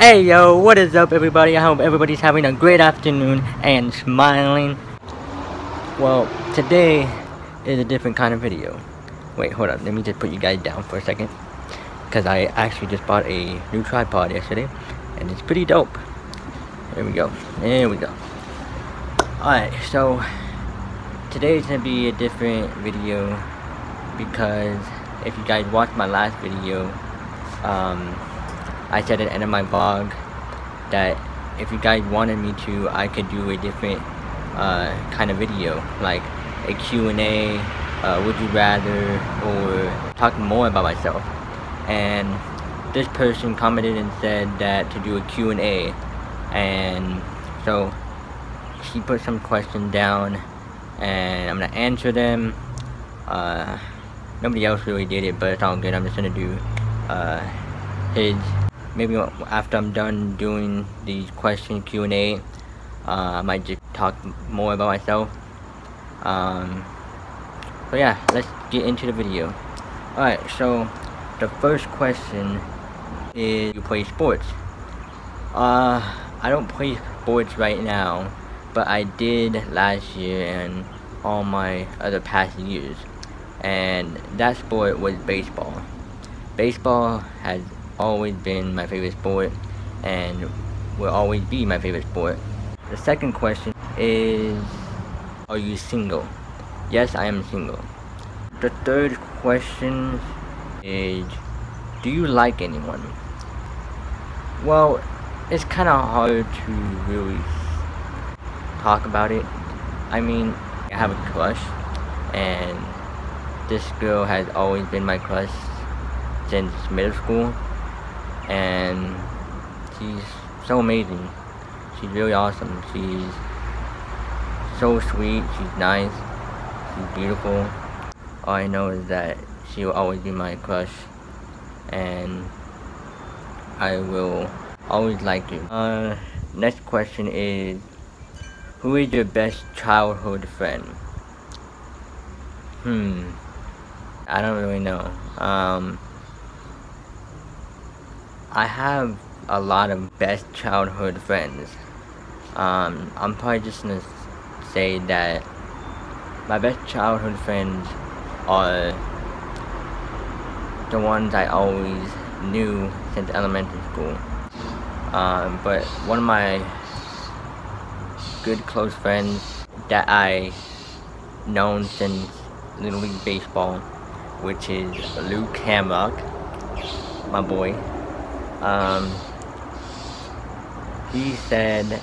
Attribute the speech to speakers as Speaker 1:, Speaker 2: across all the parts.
Speaker 1: Hey yo, what is up everybody? I hope everybody's having a great afternoon and smiling. Well, today is a different kind of video. Wait, hold up, let me just put you guys down for a second. Because I actually just bought a new tripod yesterday, and it's pretty dope. There we go, Alright, so today's gonna be a different video because if you guys watched my last video, I said at the end of my vlog that if you guys wanted me to, I could do a different kind of video, like a Q&A, would you rather, or talking more about myself. And this person commented and said that to do a Q&A, and so he put some questions down and I'm gonna answer them. Nobody else really did it, but it's all good. I'm just gonna do his. Maybe after I'm done doing these question Q&A, I might just talk more about myself. So yeah, let's get into the video. Alright, so the first question is, you play sports? I don't play sports right now, but I did last year and all my other past years. And that sport was baseball. Baseball has always been my favorite sport and will always be my favorite sport. The second question is, are you single? Yes, I am single. The third question is, do you like anyone? Well, it's kind of hard to really talk about it. I mean, I have a crush, and this girl has always been my crush since middle school. And she's so amazing. She's really awesome. She's so sweet. She's nice. She's beautiful. All I know is that she will always be my crush, and I will always like you. Next question is, who is your best childhood friend? I don't really know. I have a lot of best childhood friends. I'm probably just gonna say that my best childhood friends are the ones I always knew since elementary school. But one of my good close friends that I known since Little League Baseball, which is Luke Hamrock, my boy. He said,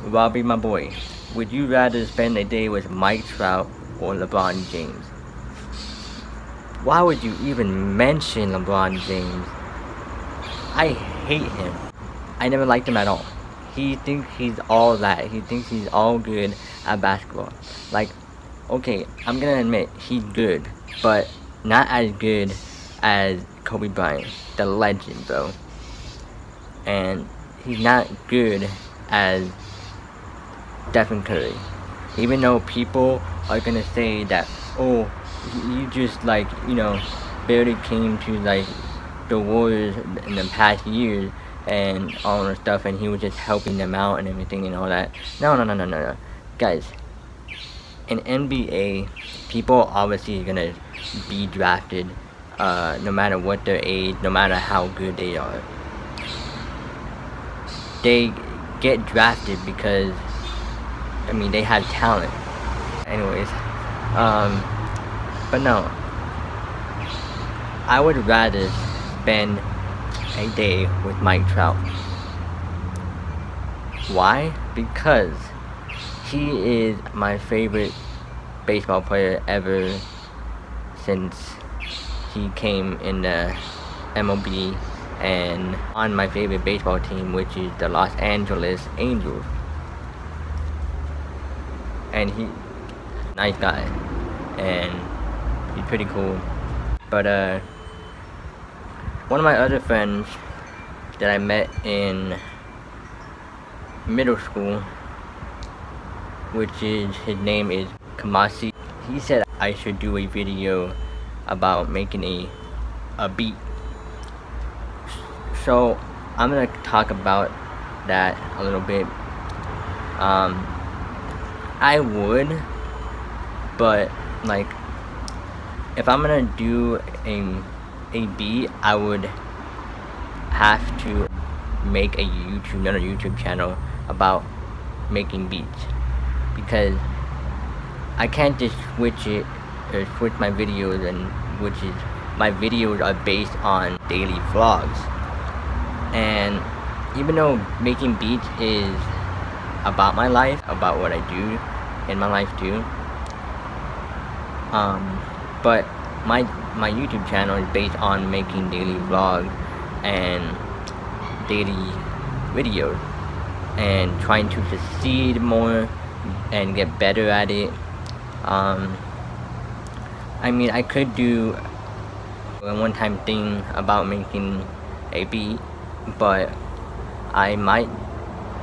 Speaker 1: Robbie, my boy, would you rather spend a day with Mike Trout or LeBron James? Why would you even mention LeBron James? I hate him. I never liked him at all. He thinks he's all that. He thinks he's all good at basketball. Like, okay, I'm gonna admit, he's good, but not as good as Kobe Bryant, the legend, bro. And he's not good as Stephen Curry. Even though people are gonna say that, oh, you just, like, you know, barely came to, like, the Warriors in the past years and all that stuff, and he was just helping them out and everything and all that. No. Guys, in NBA, people obviously are gonna be drafted no matter what their age, no matter how good they are. They get drafted because, I mean, they have talent. Anyways, but no, I would rather spend a day with Mike Trout. Why? Because he is my favorite baseball player ever since he came in the MLB and on my favorite baseball team, which is the Los Angeles Angels. And he's a nice guy, and he's pretty cool. But one of my other friends that I met in middle school, which is, his name is Kamasi, he said I should do a video about making a beat. So I'm gonna talk about that a little bit. I would, but like, if I'm gonna do a beat, I would have to make another YouTube channel about making beats, because I can't just switch my videos, and which is my videos are based on daily vlogs. And even though making beats is about my life, about what I do in my life too, but my YouTube channel is based on making daily vlogs and daily videos, and trying to succeed more and get better at it. I mean, I could do a one-time thing about making a beat, but I might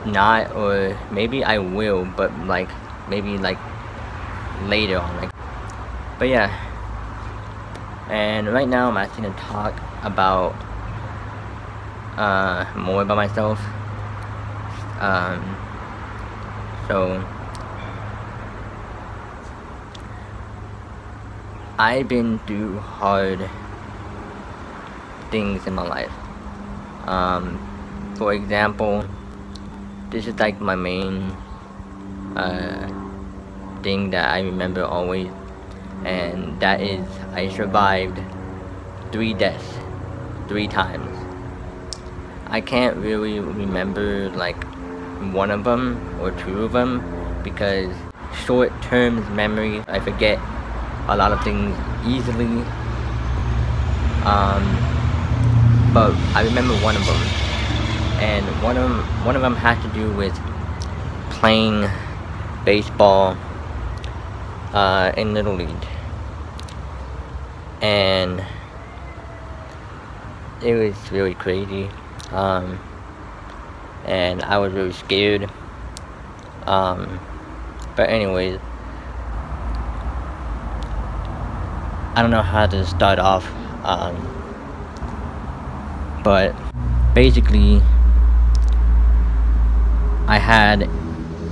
Speaker 1: not, or maybe I will, but like maybe like later on, like. But yeah, and right now I'm actually gonna talk about more about myself. So I've been through hard things in my life. For example, this is like my main thing that I remember always, and that is I survived 3 deaths 3 times. I can't really remember like one of them or 2 of them, because short-term memory, I forget a lot of things easily. But I remember one of them, and one of them had to do with playing baseball in Little League, and it was really crazy, and I was really scared. But anyways, I don't know how to start off, but basically I had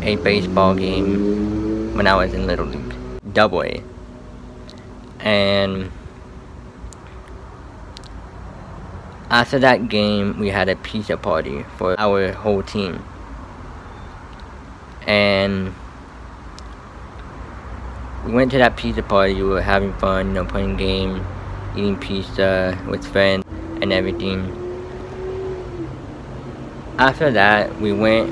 Speaker 1: a baseball game when I was in Little League, Double A, and after that game we had a pizza party for our whole team, and we went to that pizza party. We were having fun, you know, playing games, eating pizza with friends and everything. After that, we went,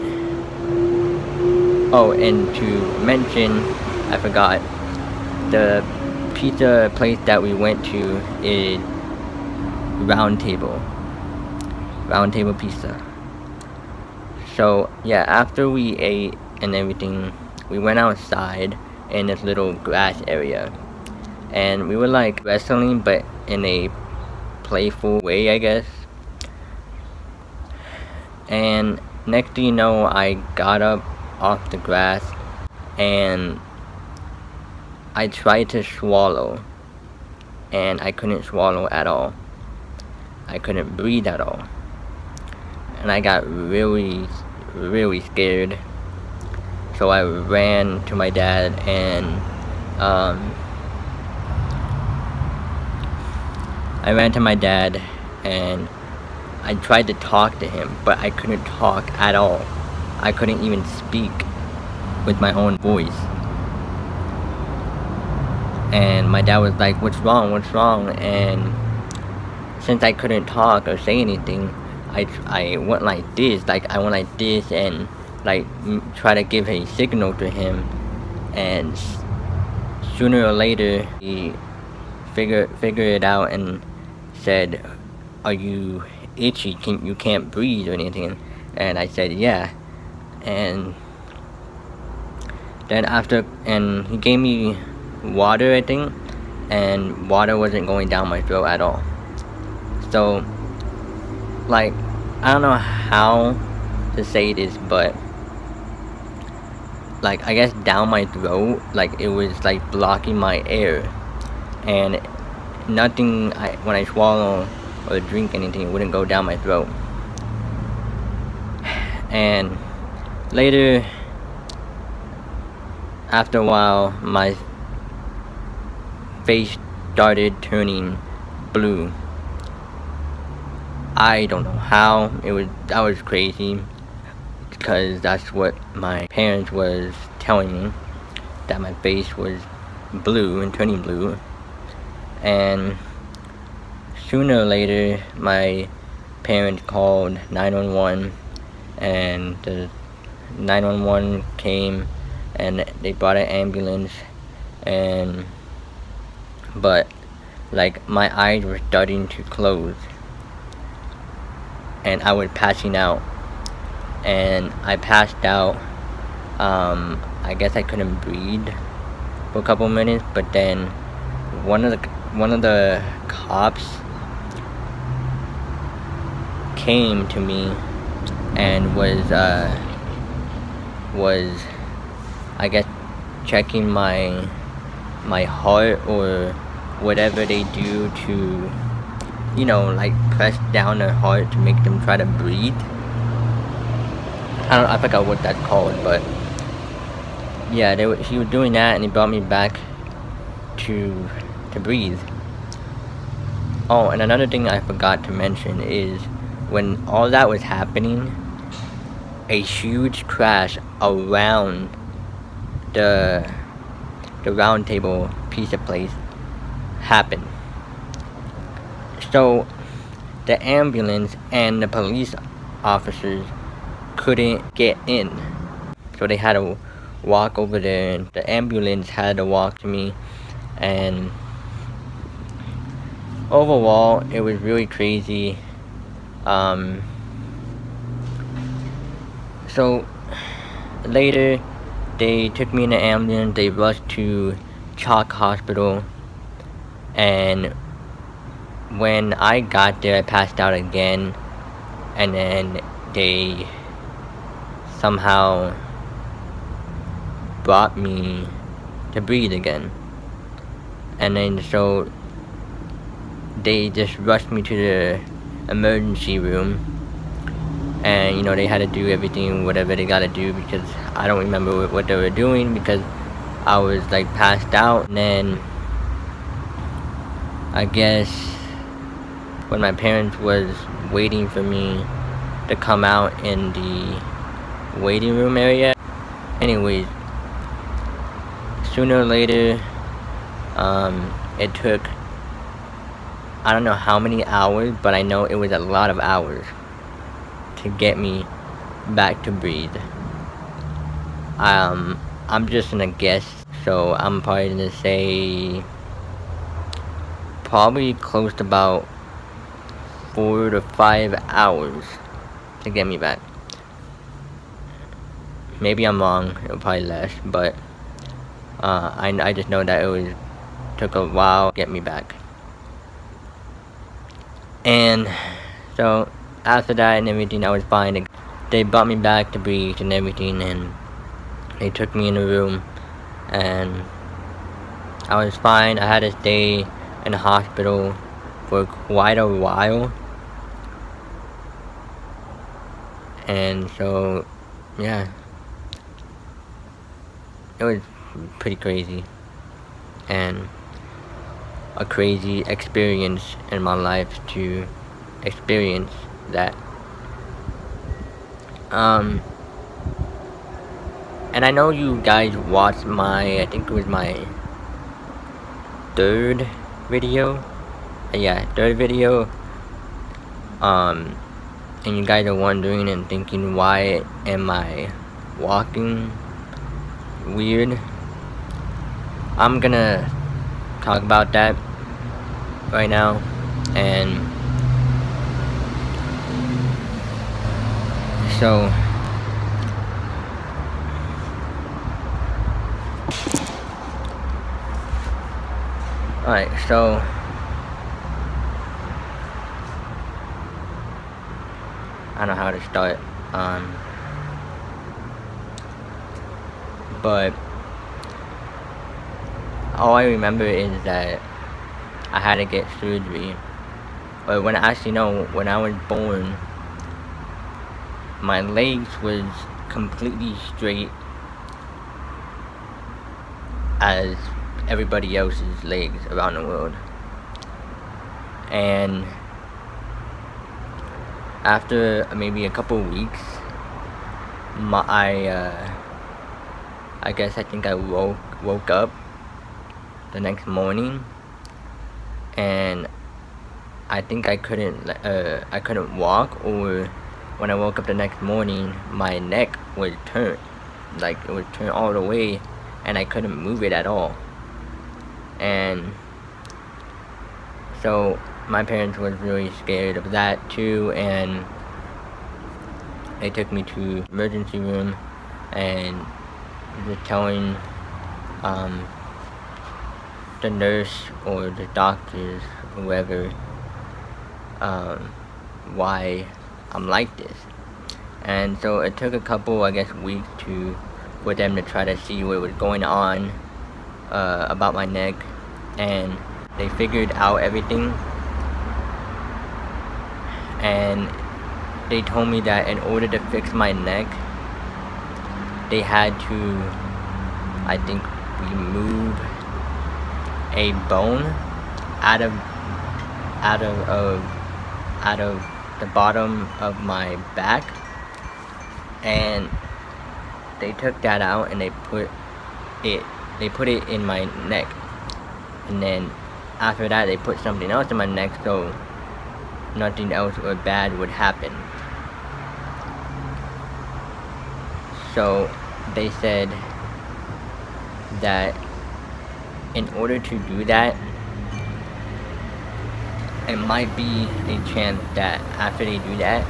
Speaker 1: oh, and to mention, I forgot, the pizza place that we went to is Round Table Pizza. So yeah, after we ate and everything, we went outside in this little grass area, and we were like wrestling, but in a playful way, I guess. And next thing you know, I got up off the grass and I tried to swallow, and I couldn't swallow at all. I couldn't breathe at all, and I got really scared. So I ran to my dad, and I tried to talk to him, but I couldn't talk at all. I couldn't even speak with my own voice. And my dad was like, "What's wrong? What's wrong?" And since I couldn't talk or say anything, I went like this, and like try to give a signal to him, and sooner or later he figured it out and said, "Are you itchy? You can't breathe or anything?" And I said, "Yeah." And then and he gave me water, I think, and water wasn't going down my throat at all. So like, I don't know how to say this, but like, I guess down my throat, like it was like blocking my air, and nothing, when I swallow or drink anything, it wouldn't go down my throat. And later, after a while, my face started turning blue. I don't know how. That was crazy, because that's what my parents was telling me, that my face was blue and turning blue. And sooner or later, my parents called 911, and the 911 came and they brought an ambulance, but like my eyes were starting to close and I was passing out, and I passed out. I guess I couldn't breathe for a couple minutes, but then one of the cops came to me and was I guess checking my heart or whatever they do to, you know, like press down their heart to make them try to breathe. I forgot what that's called, but yeah, he was doing that, and he brought me back to breathe. Oh, and another thing I forgot to mention is, when all that was happening, a huge crash around the round table pizza place happened. So the ambulance and the police officers couldn't get in, so they had to walk over there, and the ambulance had to walk to me. And overall, it was really crazy. So later, they took me in the ambulance. They rushed to Chalk Hospital, and when I got there, I passed out again, and then they somehow brought me to breathe again. And then so they just rushed me to the emergency room, and you know, they had to do everything, whatever they gotta do, because I don't remember what they were doing, because I was like passed out. And then I guess when my parents was waiting for me to come out in the waiting room area, anyways, sooner or later, it took, I don't know how many hours, but I know it was a lot of hours to get me back to breathe. I'm just gonna guess, so I'm probably gonna say probably close to about 4 to 5 hours to get me back. Maybe I'm wrong, it was probably less, but I just know that it took a while to get me back. And so after that and everything, I was fine. They brought me back to breathe and everything, and they took me in a room, and I was fine. I had to stay in the hospital for quite a while, and so yeah, it was pretty crazy and a crazy experience in my life to experience that. And I know you guys watched my, I think it was my third video. Yeah, third video. And you guys are wondering and thinking, why am I walking weird? I'm gonna talk about that right now. And so alright, so I don't know how to start, but all I remember is that I had to get surgery. But when I actually know, when I was born, my legs was completely straight as everybody else's legs around the world. And after maybe a couple weeks, I guess I think I woke up the next morning, and I think I couldn't walk, or when I woke up the next morning, my neck was turned, like it was turned all the way, and I couldn't move it at all. And so my parents was really scared of that too, and they took me to emergency room and just telling the nurse or the doctors, whoever, why I'm like this. And so it took a couple, I guess, weeks for them to try to see what was going on about my neck, and they figured out everything, and they told me that in order to fix my neck, they had to, I think, remove a bone out of the bottom of my back, and they took that out and they put it in my neck, and then after that they put something else in my neck so nothing else or bad would happen. So they said that in order to do that, it might be a chance that after they do that,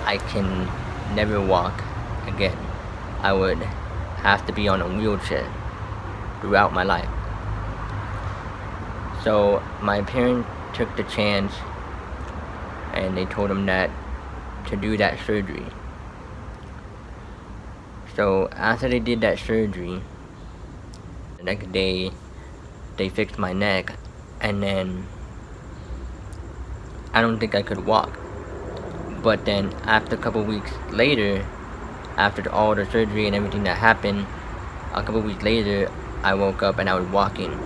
Speaker 1: I can never walk again. I would have to be on a wheelchair throughout my life. So my parents took the chance, and they told him that to do that surgery. So after they did that surgery, the next day they fixed my neck, and then I don't think I could walk. But then after a couple weeks later, after all the surgery and everything that happened, a couple weeks later I woke up and I was walking.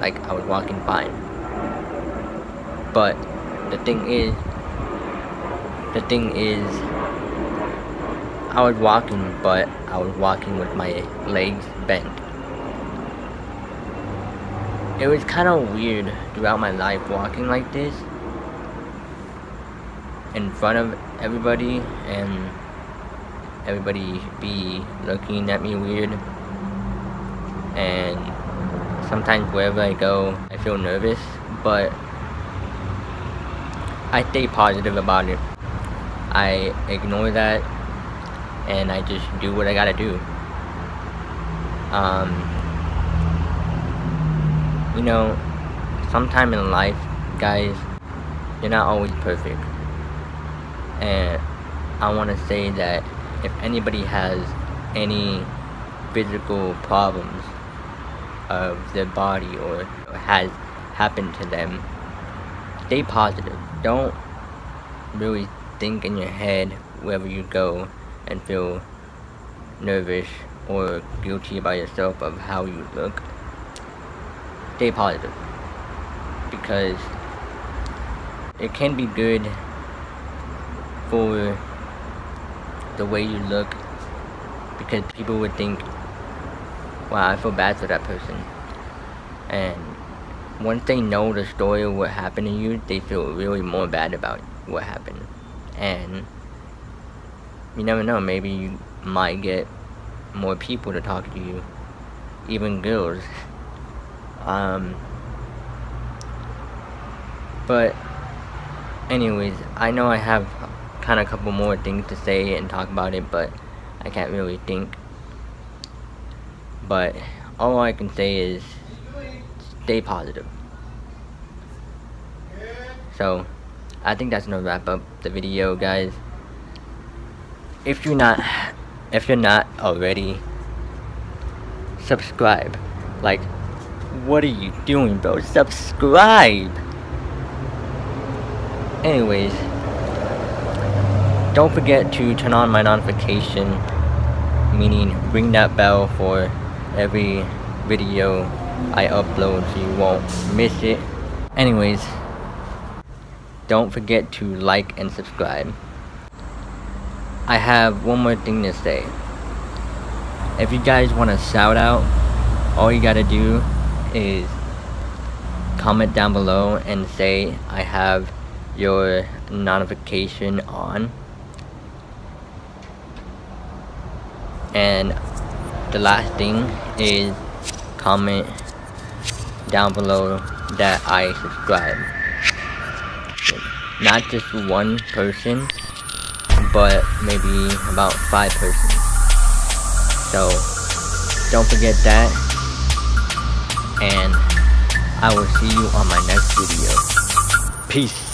Speaker 1: Like, I was walking fine. But the thing is I was walking, but I was walking with my legs bent. It was kind of weird throughout my life walking like this in front of everybody, and everybody be looking at me weird, and sometimes wherever I go I feel nervous, but I stay positive about it. I ignore that and I just do what I gotta do. You know, sometime in life, guys, you're not always perfect. And I want to say that if anybody has any physical problems of their body or has happened to them, stay positive. Don't really think in your head wherever you go and feel nervous or guilty about yourself of how you look. Stay positive, because it can be good for the way you look, because people would think, wow, I feel bad for that person, and once they know the story of what happened to you, they feel really more bad about what happened. And you never know, maybe you might get more people to talk to you, even girls. But anyways, I know I have kind of a couple more things to say and talk about it, but I can't really think. But all I can say is stay positive. So I think that's gonna wrap up the video, guys. If you're not already, subscribe. Like, what are you doing, bro? Subscribe. Anyways, don't forget to turn on my notification, meaning ring that bell for every video I upload so you won't miss it. Anyways, don't forget to like and subscribe. I have one more thing to say. If you guys want a shout out, all you gotta do is comment down below and say I have your notification on. And the last thing is comment down below that I subscribe. Not just one person, but maybe about 5 persons. So don't forget that, and I will see you on my next video. Peace.